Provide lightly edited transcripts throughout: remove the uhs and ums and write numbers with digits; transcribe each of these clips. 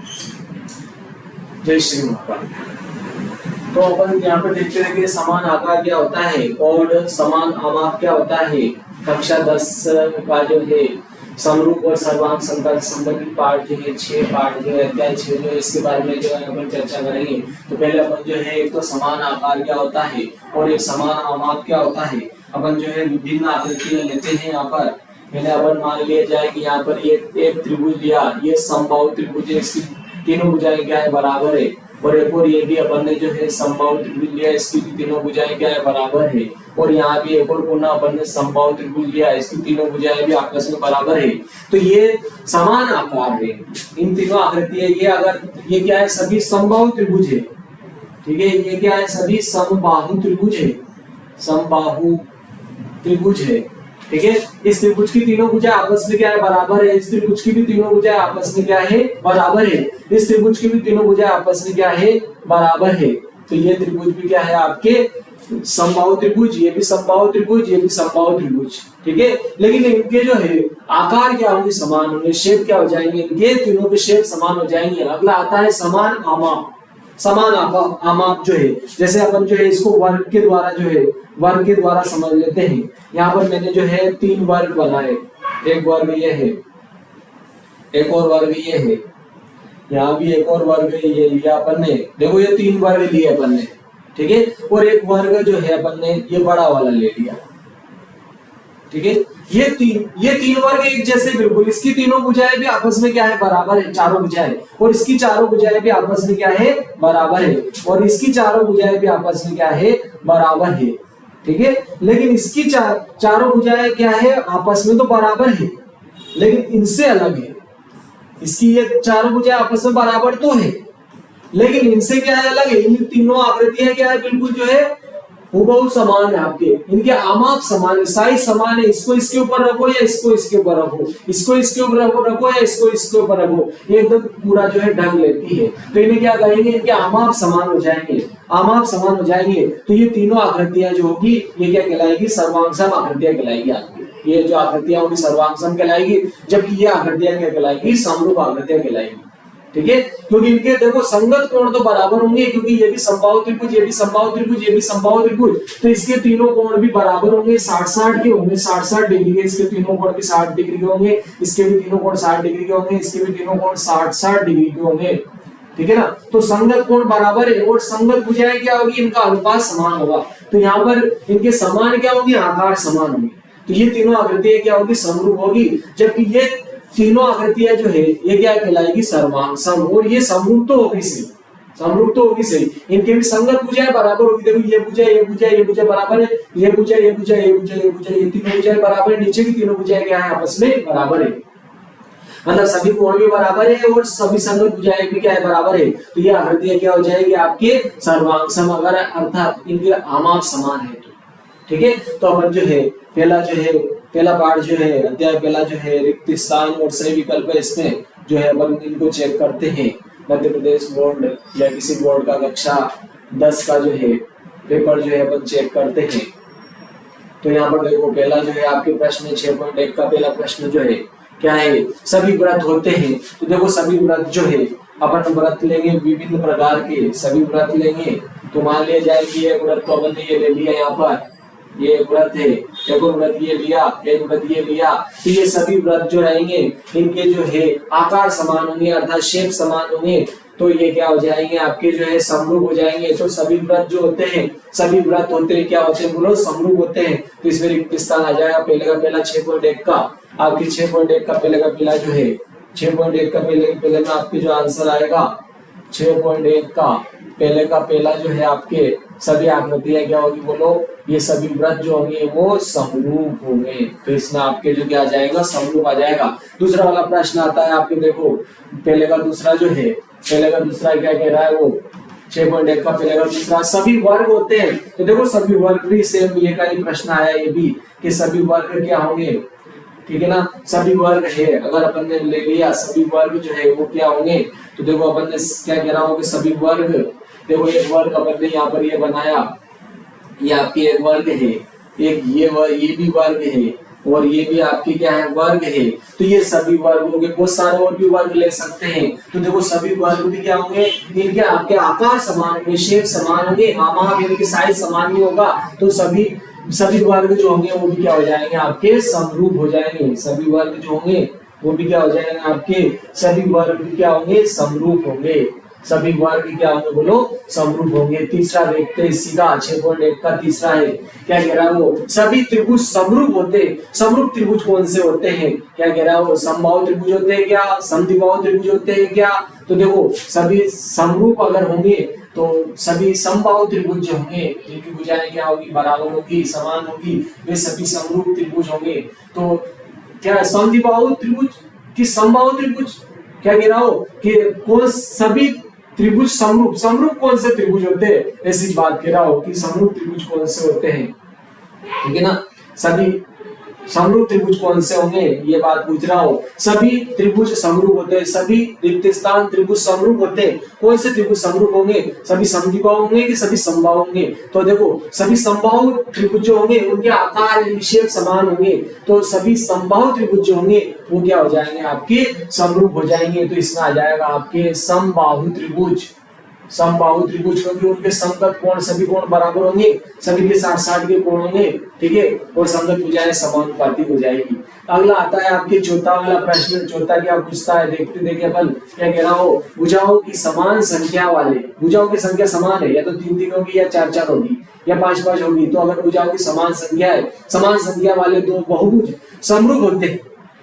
जय श्री महाकाल। तो अपन यहाँ पर देखते हैं कि समान आकार क्या होता है और समान आमाप क्या होता है। कक्षा 10 का जो है समरूप और सर्वांग संकल्प संबंधित पाठ जो है 6 पाठ जो है अध्याय 6 जो है इसके बारे में जो है अपन चर्चा करेंगे। तो पहले अपन जो है एक तो समान आकार क्या होता है और एक समान आमाप क्या होता है। अपन जो है विभिन्न आकृतियां लेते हैं। यहाँ पर पहले अपन मान लिया जाए कि यहाँ पर एक त्रिभुज लिया, ये समबाहु त्रिभुज है, इसकी तीनों भुजाएं क्या है बराबर है। और एक और ये भी अपन ने जो है समबाहु त्रिभुज लिया, इसकी भी तीनों भुजाएं क्या है बराबर है। और यहाँ भी एक और पुनः अपन ने समबाहु त्रिभुज लिया, इसकी तीनों भुजाएं भी आपस में बराबर है। तो ये समान आकार है। इन तीनों आकृतियां ये अगर ये क्या है सभी समबाहु त्रिभुज है, ठीक है। ये क्या है सभी समबाहु त्रिभुज है, समबाहु त्रिभुज है, ठीक है। इस त्रिभुज की तीनों भुजाएं आपस में क्या है बराबर है। इस त्रिभुज की भी तीनों भुजाएं आपस में क्या है बराबर है। इस त्रिभुज की भी तीनों भुजाएं आपस में क्या है बराबर है। तो ये त्रिभुज भी क्या है आपके समबाहु त्रिभुज, ये भी समबाहु त्रिभुज, ये भी समबाहु त्रिभुज, ठीक है। लेकिन इनके जो है आकार क्या होंगे समान होंगे, शेप क्या हो जाएंगे, इनके तीनों के शेप समान हो जाएंगे। अगला आता है समान आमाप। समान आमाप जो है जैसे अपन जो है इसको वर्ग के द्वारा जो है वर्ग के द्वारा समझ लेते हैं। यहाँ पर मैंने जो है 3 वर्ग बनाए, एक वर्ग ये है, एक और वर्ग ये है, यहाँ भी एक और वर्ग ये लिया अपन ने। देखो ये 3 वर्ग लिए अपन ने, ठीक है। और एक वर्ग जो है अपन ने ये बड़ा वाला ले लिया, ठीक है। ये तीन वर्ग एक जैसे बिल्कुल, इसकी तीनों भुजाएं भी आपस में क्या है बराबर है, चारों भुजाएं। और इसकी चारों भुजाएं भी आपस में क्या है बराबर है। और इसकी चारों भुजाएं भी आपस में क्या है बराबर है, ठीक है। लेकिन इसकी चारों भुजाएं क्या है आपस में तो बराबर है, लेकिन इनसे अलग है। इसकी ये चारों भुजाएं आपस में बराबर तो है, लेकिन इनसे क्या है अलग है। इन तीनों आकृतियां क्या है बिल्कुल जो है हुबहू समान है आपके। इनके आमाप समान है, साइज समान है। इसको इसके ऊपर रखो या इसको इसके ऊपर रखो, इसको इसके ऊपर रखो या इसको इसके ऊपर रखो, ये एकदम पूरा जो है ढंग लेती है। तो इन्हें क्या कहेंगे, इनके आमाप समान हो जाएंगे, आमाप समान हो जाएंगे। तो ये तीनों आकृतियां जो होगी ये क्या कहलाएगी, सर्वांगसम आकृतियां कहलाएगी आपकी। ये जो आकृतियां होगी सर्वांगसम कहलाएगी, जबकि ये आकृतियां क्या कहलाएगी, समरूप आकृतियां कहलाएगी, ठीक है। क्योंकि इनके देखो संगत कोण तो बराबर होंगे, क्योंकि ये भी समबाहु त्रिभुज, ये भी समबाहु त्रिभुज, ये भी समबाहु त्रिभुज। तो इसके तीनों कोण भी बराबर होंगे, 60-60 के होंगे, 60-60 डिग्री के। इसके तीनों कोण भी 60 डिग्री के होंगे, इसके भी तीनों कोण 60 डिग्री के होंगे, इसके भी तीनों कोण 60-60 डिग्री के होंगे, ठीक है ना। तो संगत कोण बराबर है और संगत भुजाएं क्या होगी, इनका अनुपात समान होगा। तो यहाँ पर इनके समान क्या होगी, आकार समान होंगे। तो ये तीनों आकृतियां क्या होगी, समरूप होगी। जबकि ये तीनों आकृतियां जो है ये क्या कहलाएगी, सर्वांगसम। और ये समरूप तो होगी सही, समरूप तो होगी सही। इनके भी संगत भुजाएं बराबर होगी। देखो ये भुजा, ये भुजा, ये भुजा बराबर है, ये भुजा, ये भुजा, ये भुजा, ये भुजा, ये तीनों भुजाएं बराबर है। नीचे की तीनों भुजाएं क्या है आपस में बराबर है, मतलब सभी कोण भी बराबर है और सभी संगत भुजाएं भी क्या है बराबर है। तो ये आकृतियां क्या हो जाएगी आपके सर्वांगसम, अगर अर्थात इनके आमाप समान है तो, ठीक है। तो अपन जो है पहला पार्ट जो है अध्याय पहला जो है रिक्त स्थान और सही विकल्प है, इसमें जो है अपन इनको चेक करते हैं। मध्य प्रदेश बोर्ड या किसी बोर्ड का कक्षा 10 का जो है पेपर जो है अपन चेक करते हैं। तो यहाँ पर देखो पहला जो है आपके प्रश्न 6.1 का पहला प्रश्न जो है क्या है, सभी व्रत होते हैं। तो देखो सभी व्रत जो है अपन व्रत लेंगे विभिन्न प्रकार के, सभी व्रत लेंगे। तो मान लिया जाए कि ये व्रत तो अपन ने ये ले लिया, यहाँ पर ये व्रत है, एक और व्रत ये लिया, एक व्रत ये लिया। तो ये सभी व्रत जो रहेंगे इनके जो है आकार समान होंगे, अर्थात शेप समान होंगे। तो ये क्या हो जाएंगे आपके जो है समरूप हो जाएंगे। तो सभी व्रत जो होते हैं, सभी व्रत होते हैं क्या होते हैं बोलो, समरूप होते हैं। तो इसमें रिक्त स्थान आ जाएगा पहले का पहला 6.1 का, आपकी 6.1 का पहले का पहला जो है 6.1 का पहले में आपके जो आंसर आएगा 6.1 का पहला जो है आपके सभी आकृतियां क्या होगी बोलो, ये सभी व्रत जो होंगे वो समरूप होंगे। तो इसमें आपके जो क्या आ जाएगा, समरूप आ जाएगा। दूसरा वाला प्रश्न आता है आपके, देखो पहले का दूसरा जो है, पहले का दूसरा क्या कह रहा है वो 6.1 का पहले का दूसरा सभी वर्ग होते हैं। तो देखो सभी वर्ग भी सेम, ये का ही प्रश्न आया ये भी कि सभी वर्ग क्या होंगे, ठीक है ना। सभी वर्ग है, अगर अपन ने ले लिया सभी वर्ग जो है वो क्या होंगे। तो देखो अपन ने क्या कह रहा हो कि सभी वर्ग, देखो एक वर्ग अपन ने यहाँ पर ये बनाया, ये आपकी एक वर्ग है, एक ये भी वर्ग है, और ये भी आपके क्या है, वर्ग है। तो ये सभी वर्ग होंगे, बहुत सारे और भी वर्ग ले सकते हैं। तो देखो सभी वर्ग भी क्या होंगे, इनके आपके आकार समान होंगे, शेप समान होंगे, आमाप यानी कि साइज समान नहीं होगा। तो सभी वर्ग जो होंगे वो भी क्या हो जाएंगे, आपके समरूप हो जाएंगे। सभी वर्ग जो होंगे वो भी क्या हो जाएंगे, आपके सभी वर्ग भी क्या होंगे, समरूप होंगे। सभी वर्ग क्या होंगे, बोलो, समरूप होंगे। तीसरा देखते हैं सीधा 6.1 का तीसरा है, क्या कह रहा है वो, सभी त्रिभुज समरूप होते। समरूप त्रिभुज कौन से होते हैं, क्या कह रहा है वो, समबाहु त्रिभुज होते हैं क्या, समद्विबाहु त्रिभुज होते हैं क्या। तो देखो सभी समरूप अगर होंगे तो सभी समबाहु त्रिभुज जो होंगे जिनकी भुजाएं क्या होगी, बराबर होगी, समान होगी, वे सभी समरूप त्रिभुज होंगे। तो क्या समद्विबाहु त्रिभुज की समबाहु त्रिभुज, क्या कह रहा हो कि कौन सभी त्रिभुज समरूप, समरूप कौन से त्रिभुज होते हैं, ऐसी बात कह रहा हो कि समरूप त्रिभुज कौन से होते हैं, ठीक है ना। सभी समरूप त्रिभुज कौन से होंगे, ये बात पूछ रहा हो। सभी त्रिभुज समरूप होते हैं, सभी रिक्त स्थान त्रिभुज समरूप होते हैं। कौन से त्रिभुज समरूप होंगे, सभी समद्विबाहु होंगे कि सभी समबाहु होंगे। तो देखो सभी समबाहु त्रिभुज जो होंगे उनके आकार शेप समान होंगे। तो सभी समबाहु त्रिभुज जो होंगे वो क्या हो जाएंगे, आपके समरूप हो जाएंगे। तो इसमें आ जाएगा आपके समबाहु त्रिभुज। समबाहु त्रिभुज क्योंकि उनके समगत कोण सभी कोण बराबर होंगे, सभी के 60-60 के कोण होंगे, ठीक है, और समगत भुजाएं समानुपाती हो जाएगी। अगला आता है आपके चौथा वाला प्रश्न। चौथा क्या पूछता है, देखते देखिए अपन, क्या कह रहा हो, भुजाओं की समान संख्या वाले, भुजाओं की संख्या समान है, या तो 3-3 होगी या 4-4 होगी या 5-5 होगी। तो अगर भुजाओं की समान संख्या है, समान संख्या वाले दो बहुभुज समरूप होते हैं।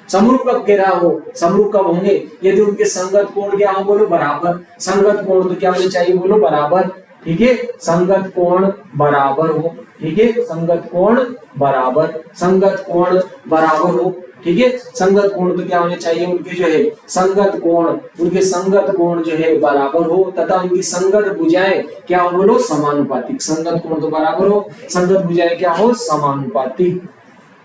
समरूप कब कह रहा हो, समरूप कब होंगे, यदि उनके संगत कोण क्या हो, बोलो बराबर। संगत कोण तो क्या होने चाहिए, बोलो बराबर, ठीक है, संगत कोण बराबर हो, ठीक है, संगत कोण बराबर, संगत कोण बराबर हो, ठीक है। संगत कोण तो क्या होने चाहिए, उनके जो है संगत कोण, उनके संगत कोण जो है बराबर हो, तथा उनकी संगत भुजाएं क्या हो, बोलो समानुपातिक। संगत कोण तो बराबर हो, संगत भुजाएं क्या हो, समानुपातिक,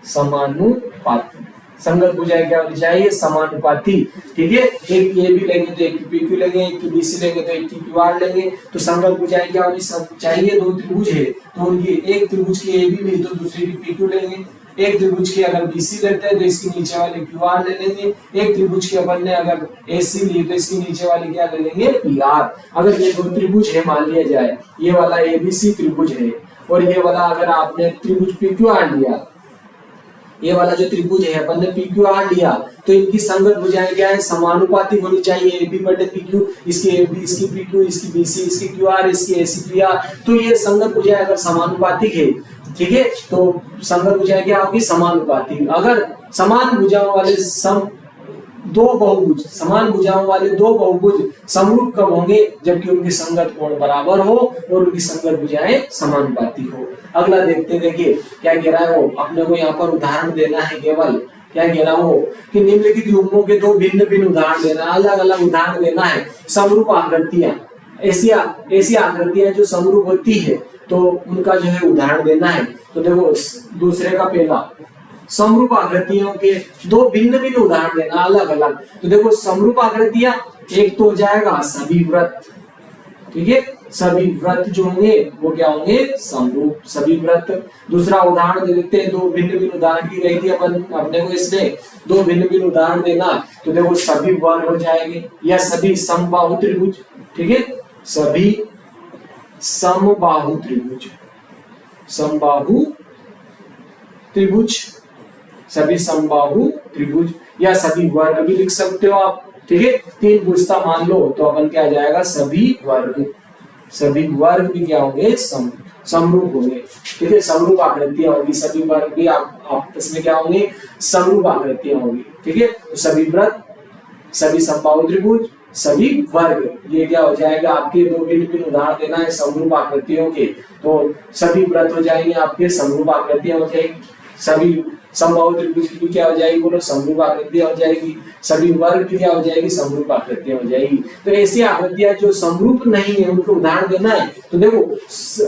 समानुपातिक। संगत भुजाएं क्या होनी चाहिए, समानुपाती, ठीक है। एक ए बी लेंगे तो एक पी क्यू लेंगे, एक बी सी लेंगे तो एक क्यू आर लेंगे। तो संगत भुजाएं क्या होनी चाहिए, दो त्रिभुज है तो उनकी एक त्रिभुज की ए बी ली तो दूसरी की पी क्यू लेंगे। एक त्रिभुज की अगर बीसी लेते हैं तो इसकी नीचे वाली क्यू आर ले लेंगे। एक त्रिभुज की अपन ने अगर एसी ली तो इसकी नीचे वाली क्या ले लेंगे, पी आर। अगर ये दो त्रिभुज है मान लिया जाए, ये वाला एबीसी त्रिभुज है और ये वाला अगर आपने त्रिभुज पी क्यू आर लिया, ये वाला जो त्रिभुज है अपन ने PQR लिया, तो इनकी संगत भुजाएं क्या है, समानुपातिक होनी चाहिए। AB बटे PQ, इसकी AB, इसकी PQ, इसकी BC, इसकी QR, इसकी AC PR। तो ये संगत भुजाएं अगर समानुपातिक है, ठीक है, तो संगत भुजाएं क्या होगी, समानुपातिक। अगर समान भुजाओं वाले दो बहुभुज, समान भुजाओं वाले दो बहुभुज समरूप कब होंगे, जबकि उनकी संगत कोण बराबर हो और उनकी संगत भुजाएं समानुपातिक हो। अगला देखते देखिए क्या कह रहा है वो, अपने को यहाँ पर उदाहरण देना है केवल। क्या कह रहा हो कि निम्नलिखित युग्मों के दो भिन्न भिन्न उदाहरण देना, अलग अलग उदाहरण देना है। समरूप आकृतियां, ऐसी आकृतियां जो समरूप होती है तो उनका जो है उदाहरण देना है। तो देखो दूसरे का पहला, समरूप आकृतियों के दो भिन्न भिन्न उदाहरण देना, अलग अलग। तो देखो समरूप आकृतियां, एक तो हो जाएगा सभी वृत्त, ठीक है, सभी वृत्त जो होंगे वो क्या होंगे, समरूप सभी वृत्त। दूसरा उदाहरण दे देते हैं, दो भिन्न भिन्न उदाहरण की रही थी अपने को इसने दो भिन्न भिन्न उदाहरण देना। तो देखो सभी वर्ग हो जाएंगे या सभी समबाहु त्रिभुज, ठीक है, सभी समबाहु त्रिभुज, समबाहु त्रिभुज, सभी समबाहु त्रिभुज या सभी वर्ग भी लिख सकते हो आप, ठीक है। तीन पूछता मान लो तो अपन क्या आ जाएगा, सभी वर्ग। सभी वर्ग भी क्या होंगे, समरूप होंगे, ठीक है, समरूप आकृतियां होगी। सभी वर्ग भी आपस में क्या होंगे, समरूप आकृतियां होंगी, ठीक है। तो सभी वृत्त, सभी समबाहु त्रिभुज, सभी वर्ग, ये क्या हो जाएगा, आपके दो भिन्न भिन्न उदाहरण देना है समरूप आकृतियों के। तो सभी वृत्त हो जाएंगे आपके समरूप आकृतियां हो जाएगी, सभी समबाहु त्रिभुज की क्या हो जाएगी, बोलो समरूप आकृतियां हो जाएगी, सभी वर्ग की क्या हो जाएगी, समरूप आकृतियां हो जाएगी। तो ऐसी आकृतियां जो समरूप नहीं है उनको उदाहरण देना है। तो देखो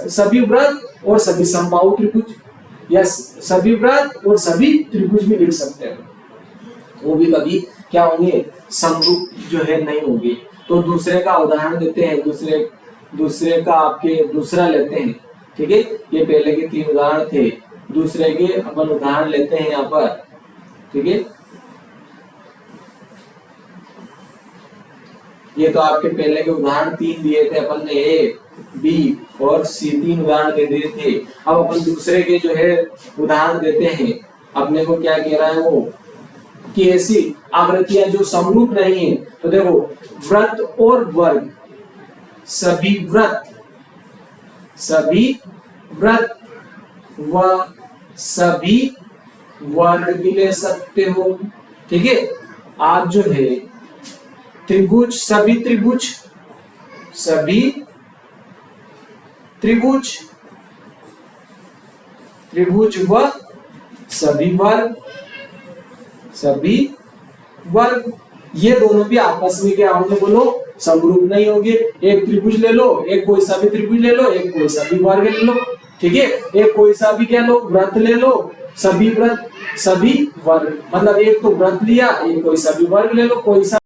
सभी वृत्त और सभी समबाहु त्रिभुज या सभी वृत्त और सभी त्रिभुज भी लिख सकते हैं, वो भी कभी क्या होंगे, समरूप जो है नहीं होंगे। तो दूसरे का उदाहरण देते हैं, दूसरे का आपके दूसरा लेते हैं, ठीक है। ये पहले के तीन उदाहरण थे, दूसरे के अपन उदाहरण लेते हैं यहाँ पर। ठीक है, ये तो आपके पहले के उदाहरण 3 दिए थे अपन ने, ए बी और सी, 3 उदाहरण दे दिए थे। अब अपन दूसरे के जो है उदाहरण देते हैं। अपने को क्या कह रहा है वो कि ऐसी आकृतियां जो समरूप नहीं है, तो देखो व्रत और वर्ग, सभी व्रत व सभी वर्ग भी ले सकते हो। ठीक है, आप जो है त्रिभुज, सभी त्रिभुज व सभी वर्ग, ये दोनों भी आपस में क्या होंगे बोलो, समरूप नहीं होंगे। एक त्रिभुज ले लो, एक कोई सा भी त्रिभुज ले लो, एक कोई सा भी वर्ग ले लो। ठीक है, एक कोई सा भी क्या लो, व्रत ले लो, सभी व्रत सभी वर्ग, मतलब एक तो व्रत लिया, एक कोई सा भी वर्ग ले लो, कोई सा